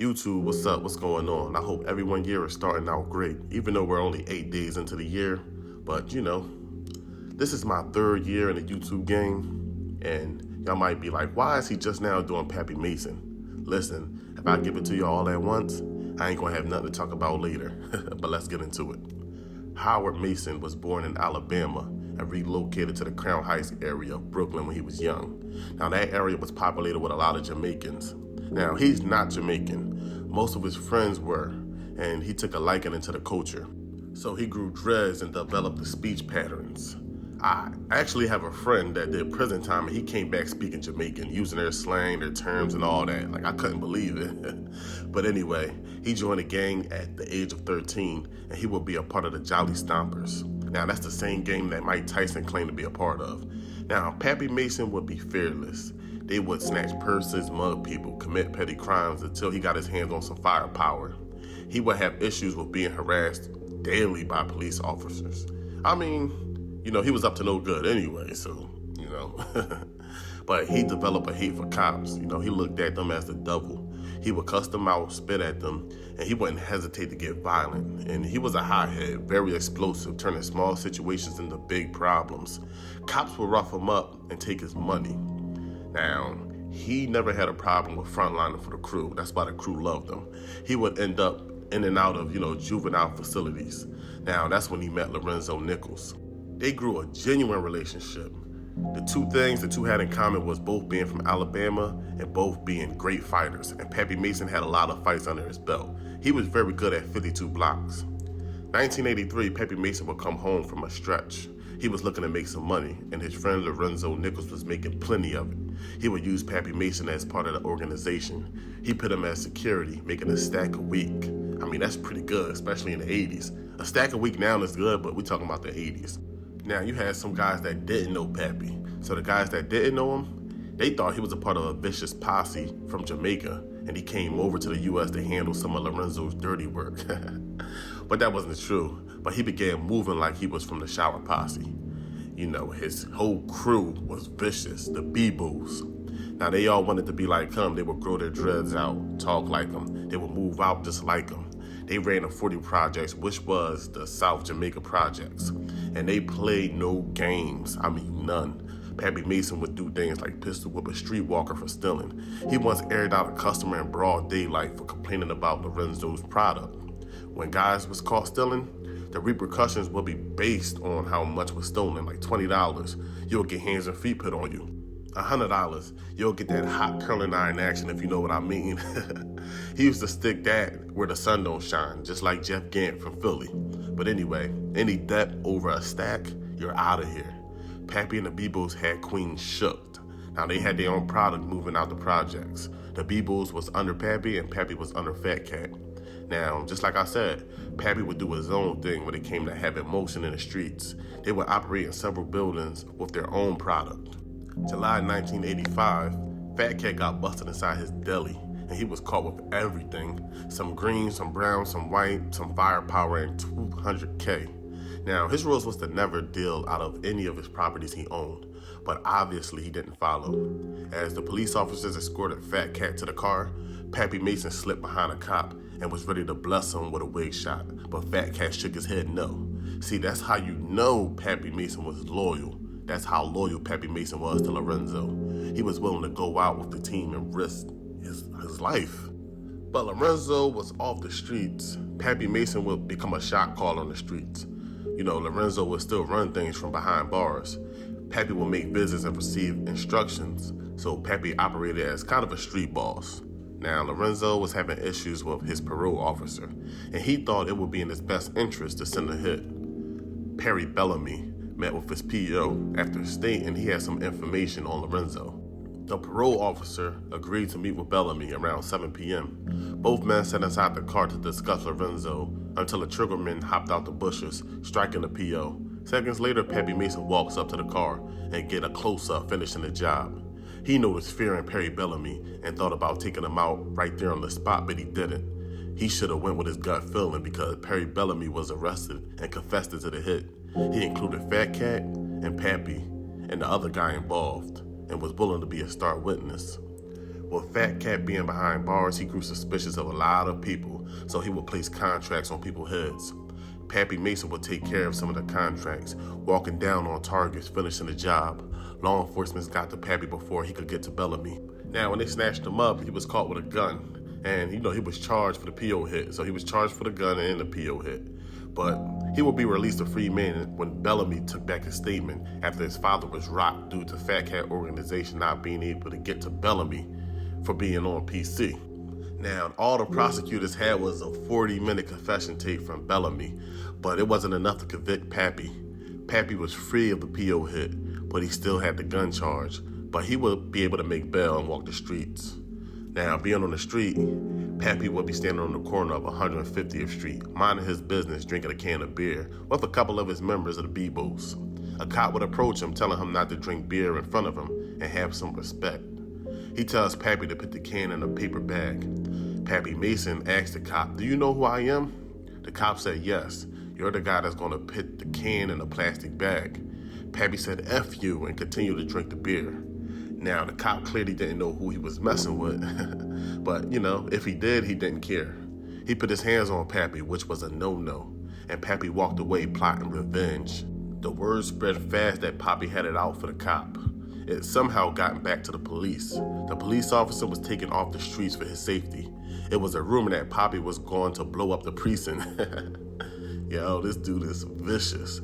YouTube, what's up? What's going on? I hope everyone here is starting out great, even though we're only 8 days into the year. But this is my 3rd year in the YouTube game, and y'all might be like, why is he just now doing Pappy Mason? Listen, if I give it to you all at once, I ain't gonna have nothing to talk about later. But let's get into it. Howard Mason was born in Alabama and relocated to the Crown Heights area of Brooklyn when he was young. Now, that area was populated with a lot of Jamaicans. Now, he's not Jamaican. Most of his friends were, and he took a liking to the culture. So he grew dreads and developed the speech patterns. I actually have a friend that did prison time, and he came back speaking Jamaican, using their slang, their terms, and all that. Like, I couldn't believe it. But anyway, he joined a gang at the age of 13, and he would be a part of the Jolly Stompers. Now, that's the same gang that Mike Tyson claimed to be a part of. Now, Pappy Mason would be fearless. They would snatch purses, mug people, commit petty crimes until he got his hands on some firepower. He would have issues with being harassed daily by police officers. I mean, he was up to no good anyway, so. But he developed a hate for cops. He looked at them as the devil. He would cuss them out, spit at them, and he wouldn't hesitate to get violent. And he was a hothead, very explosive, turning small situations into big problems. Cops would rough him up and take his money. Now, he never had a problem with frontlining for the crew. That's why the crew loved him. He would end up in and out of, juvenile facilities. Now, that's when he met Lorenzo Nichols. They grew a genuine relationship. The two things the two had in common was both being from Alabama and both being great fighters. And Pappy Mason had a lot of fights under his belt. He was very good at 52 blocks. 1983, Pappy Mason would come home from a stretch. He was looking to make some money, and his friend Lorenzo Nichols was making plenty of it. He would use Pappy Mason as part of the organization. He put him as security, making a stack a week. I mean, that's pretty good, especially in the 80s. A stack a week now is good, but we're talking about the 80s. Now, you had some guys that didn't know Pappy. So the guys that didn't know him, they thought he was a part of a vicious posse from Jamaica, and he came over to the U.S. to handle some of Lorenzo's dirty work. But that wasn't true. But he began moving like he was from the Shower Posse. His whole crew was vicious, the B-Boos. Now, they all wanted to be like him. They would grow their dreads out, talk like him. They would move out just like him. They ran the 40 Projects, which was the South Jamaica Projects. And they played no games. I mean, none. Pappy Mason would do things like pistol whip a streetwalker for stealing. He once aired out a customer in broad daylight for complaining about Lorenzo's product. When guys was caught stealing, the repercussions will be based on how much was stolen. Like $20, you'll get hands and feet put on you. $100, you'll get that hot curling iron action, if you know what I mean. He used to stick that where the sun don't shine, just like Jeff Gant from Philly. But anyway, any debt over a stack, you're out of here. Pappy and the B-Boos had Queen shook. Now, they had their own product moving out the projects. The B-Boos was under Pappy, and Pappy was under Fat Cat. Now, just like I said, Pappy would do his own thing when it came to having motion in the streets. They would operate in several buildings with their own product. July 1985, Fat Cat got busted inside his deli, and he was caught with everything. Some green, some brown, some white, some firepower, and $200K. Now, his rules was to never deal out of any of his properties he owned, but obviously he didn't follow. As the police officers escorted Fat Cat to the car, Pappy Mason slipped behind a cop and was ready to bless him with a wig shot, but Fat Cat shook his head no. See, that's how you know Pappy Mason was loyal. That's how loyal Pappy Mason was to Lorenzo. He was willing to go out with the team and risk his life. But Lorenzo was off the streets. Pappy Mason would become a shot caller on the streets. Lorenzo would still run things from behind bars. Pappy would make visits and receive instructions, so Pappy operated as kind of a street boss. Now, Lorenzo was having issues with his parole officer, and he thought it would be in his best interest to send a hit. Perry Bellamy met with his PO after stating he had some information on Lorenzo. The parole officer agreed to meet with Bellamy around 7 p.m. Both men sat inside the car to discuss Lorenzo until a triggerman hopped out the bushes, striking the PO. Seconds later, Pappy Mason walks up to the car and get a close-up finishing the job. He noticed fear in Perry Bellamy and thought about taking him out right there on the spot, but he didn't. He should have went with his gut feeling because Perry Bellamy was arrested and confessed to the hit. He included Fat Cat and Pappy and the other guy involved and was willing to be a star witness. With Fat Cat being behind bars, he grew suspicious of a lot of people, so he would place contracts on people's heads. Pappy Mason would take care of some of the contracts, walking down on targets, finishing the job. Law enforcement got to Pappy before he could get to Bellamy. Now, when they snatched him up, he was caught with a gun. And, he was charged for the PO hit. So he was charged for the gun and the PO hit. But he would be released a free man when Bellamy took back his statement after his father was rocked due to Fat Cat organization not being able to get to Bellamy for being on PC. Now, all the prosecutors had was a 40-minute confession tape from Bellamy, but it wasn't enough to convict Pappy. Pappy was free of the PO hit, but he still had the gun charge, but he would be able to make bail and walk the streets. Now, being on the street, Pappy would be standing on the corner of 150th Street, minding his business, drinking a can of beer with a couple of his members of the Bebos. A cop would approach him, telling him not to drink beer in front of him and have some respect. He tells Pappy to put the can in a paper bag. Pappy Mason asked the cop, "Do you know who I am?" The cop said, "Yes, you're the guy that's going to put the can in a plastic bag." Pappy said, "F you," and continued to drink the beer. Now, the cop clearly didn't know who he was messing with, but, if he did, he didn't care. He put his hands on Pappy, which was a no-no, and Pappy walked away plotting revenge. The word spread fast that Pappy had it out for the cop. It somehow got back to the police. The police officer was taken off the streets for his safety. It was a rumor that Pappy was going to blow up the precinct. Yo, this dude is vicious.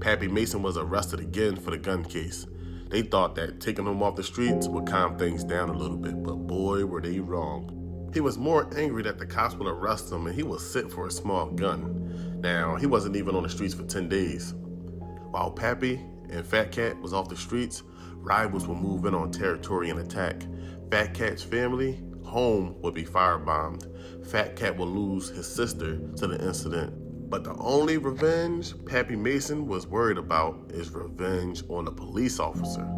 Pappy Mason was arrested again for the gun case. They thought that taking him off the streets would calm things down a little bit, but boy, were they wrong. He was more angry that the cops would arrest him and he was sit for a small gun. Now, he wasn't even on the streets for 10 days. While Pappy and Fat Cat was off the streets, rivals would move in on territory and attack. Fat Cat's family home would be firebombed. Fat Cat would lose his sister to the incident. But the only revenge Pappy Mason was worried about is revenge on a police officer.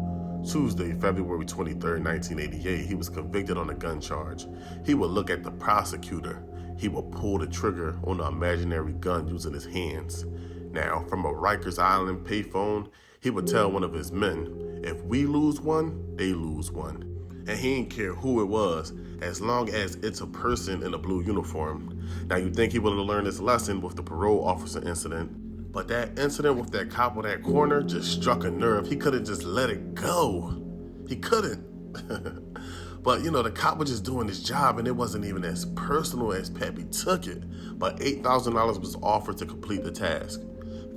Tuesday, February 23, 1988, he was convicted on a gun charge. He would look at the prosecutor. He would pull the trigger on the imaginary gun using his hands. Now, from a Rikers Island payphone, he would tell one of his men, "If we lose one, they lose one." And he didn't care who it was, as long as it's a person in a blue uniform. Now, you'd think he would have learned his lesson with the parole officer incident, but that incident with that cop on that corner just struck a nerve. He couldn't just let it go. He couldn't. But, the cop was just doing his job, and it wasn't even as personal as Pappy took it. But $8,000 was offered to complete the task.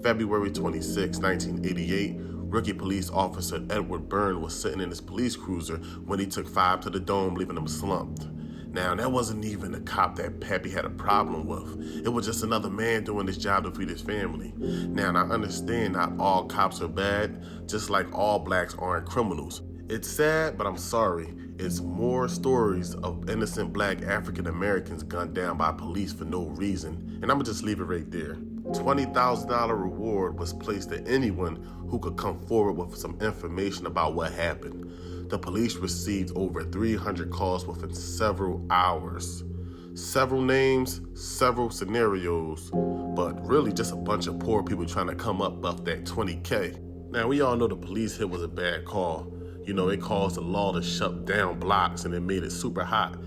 February 26, 1988, rookie police officer Edward Byrne was sitting in his police cruiser when he took 5 to the dome, leaving him slumped. Now, that wasn't even the cop that Pappy had a problem with. It was just another man doing his job to feed his family. Now, I understand not all cops are bad, just like all blacks aren't criminals. It's sad, but I'm sorry. It's more stories of innocent black African Americans gunned down by police for no reason. And I'm gonna just leave it right there. $20,000 reward was placed to anyone who could come forward with some information about what happened. The police received over 300 calls within several hours. Several names, several scenarios, but really just a bunch of poor people trying to come up off that 20K. Now, we all know the police hit was a bad call. It caused the law to shut down blocks and it made it super hot.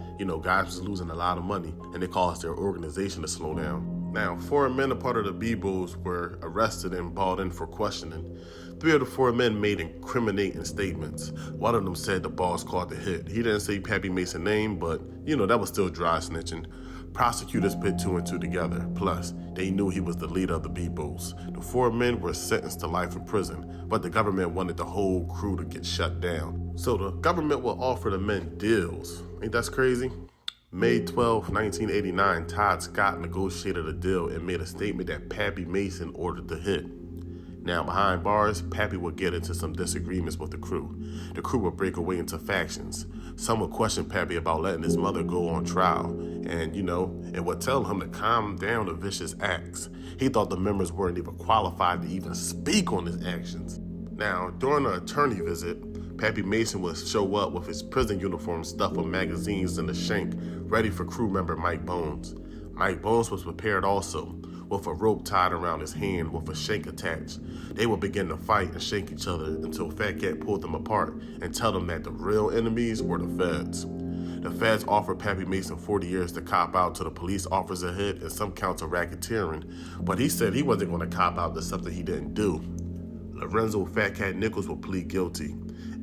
Guys was losing a lot of money and it caused their organization to slow down. Now, 4 men, a part of the Bebos, were arrested and brought in for questioning. 3 of the 4 men made incriminating statements. One of them said the boss caught the hit. He didn't say Pappy Mason's name, but, that was still dry snitching. Prosecutors put 2 and 2 together. Plus, they knew he was the leader of the Bebos. The 4 men were sentenced to life in prison, but the government wanted the whole crew to get shut down. So the government will offer the men deals. Ain't that crazy? May 12, 1989, Todd Scott negotiated a deal and made a statement that Pappy Mason ordered the hit. Now, behind bars, Pappy would get into some disagreements with the crew. The crew would break away into factions. Some would question Pappy about letting his mother go on trial, and, it would tell him to calm down the vicious acts. He thought the members weren't even qualified to even speak on his actions. Now, during an attorney visit, Pappy Mason would show up with his prison uniform stuffed with magazines and a shank, ready for crew member Mike Bones. Mike Bones was prepared also, with a rope tied around his hand with a shank attached. They would begin to fight and shake each other until Fat Cat pulled them apart and tell them that the real enemies were the feds. The feds offered Pappy Mason 40 years to cop out to the police officer hit and some counts of racketeering, but he said he wasn't going to cop out to something he didn't do. Lorenzo Fat Cat Nichols will plead guilty,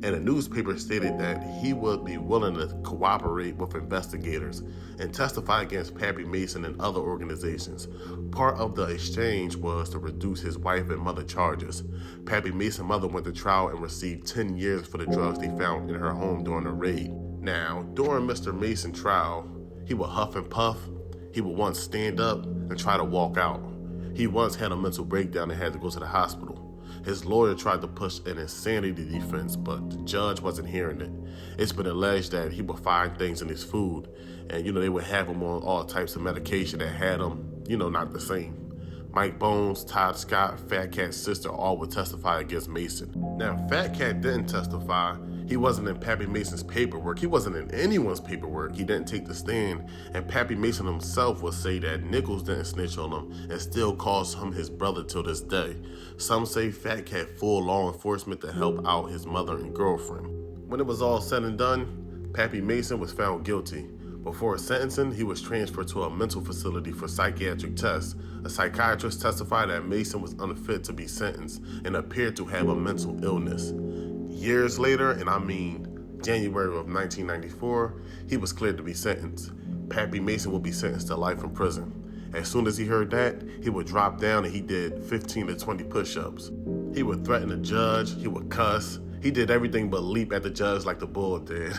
and a newspaper stated that he would be willing to cooperate with investigators and testify against Pappy Mason and other organizations. Part of the exchange was to reduce his wife and mother charges. Pappy Mason's mother went to trial and received 10 years for the drugs they found in her home during a raid. Now, during Mr. Mason's trial, he would huff and puff. He would once stand up and try to walk out. He once had a mental breakdown and had to go to the hospital. His lawyer tried to push an insanity defense, but the judge wasn't hearing it. It's been alleged that he would find things in his food, and they would have him on all types of medication that had him, not the same. Mike Bones, Todd Scott, Fat Cat's sister all would testify against Mason. Now, Fat Cat didn't testify. He wasn't in Pappy Mason's paperwork. He wasn't in anyone's paperwork. He didn't take the stand. And Pappy Mason himself would say that Nichols didn't snitch on him and still calls him his brother till this day. Some say Fat Cat fooled law enforcement to help out his mother and girlfriend. When it was all said and done, Pappy Mason was found guilty. Before sentencing, he was transferred to a mental facility for psychiatric tests. A psychiatrist testified that Mason was unfit to be sentenced and appeared to have a mental illness. Years later, and I mean January of 1994, he was cleared to be sentenced. Pappy Mason would be sentenced to life in prison. As soon as he heard that, he would drop down and he did 15 to 20 push-ups. He would threaten the judge, he would cuss. He did everything but leap at the judge like the bull did.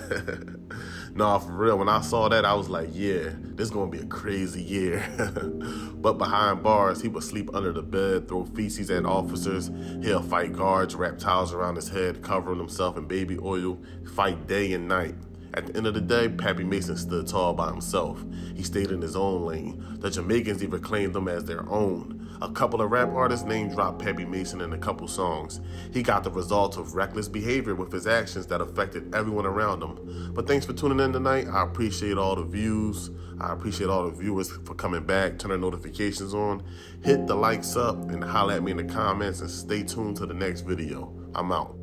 No, for real, when I saw that, I was like, yeah, this is going to be a crazy year. But behind bars, he would sleep under the bed, throw feces at officers. He'll fight guards, wrap towels around his head, covering himself in baby oil, fight day and night. At the end of the day, Pappy Mason stood tall by himself. He stayed in his own lane. The Jamaicans even claimed him as their own. A couple of rap artists name-dropped Pappy Mason in a couple songs. He got the result of reckless behavior with his actions that affected everyone around him. But thanks for tuning in tonight. I appreciate all the views. I appreciate all the viewers for coming back, turning notifications on. Hit the likes up and holler at me in the comments and stay tuned to the next video. I'm out.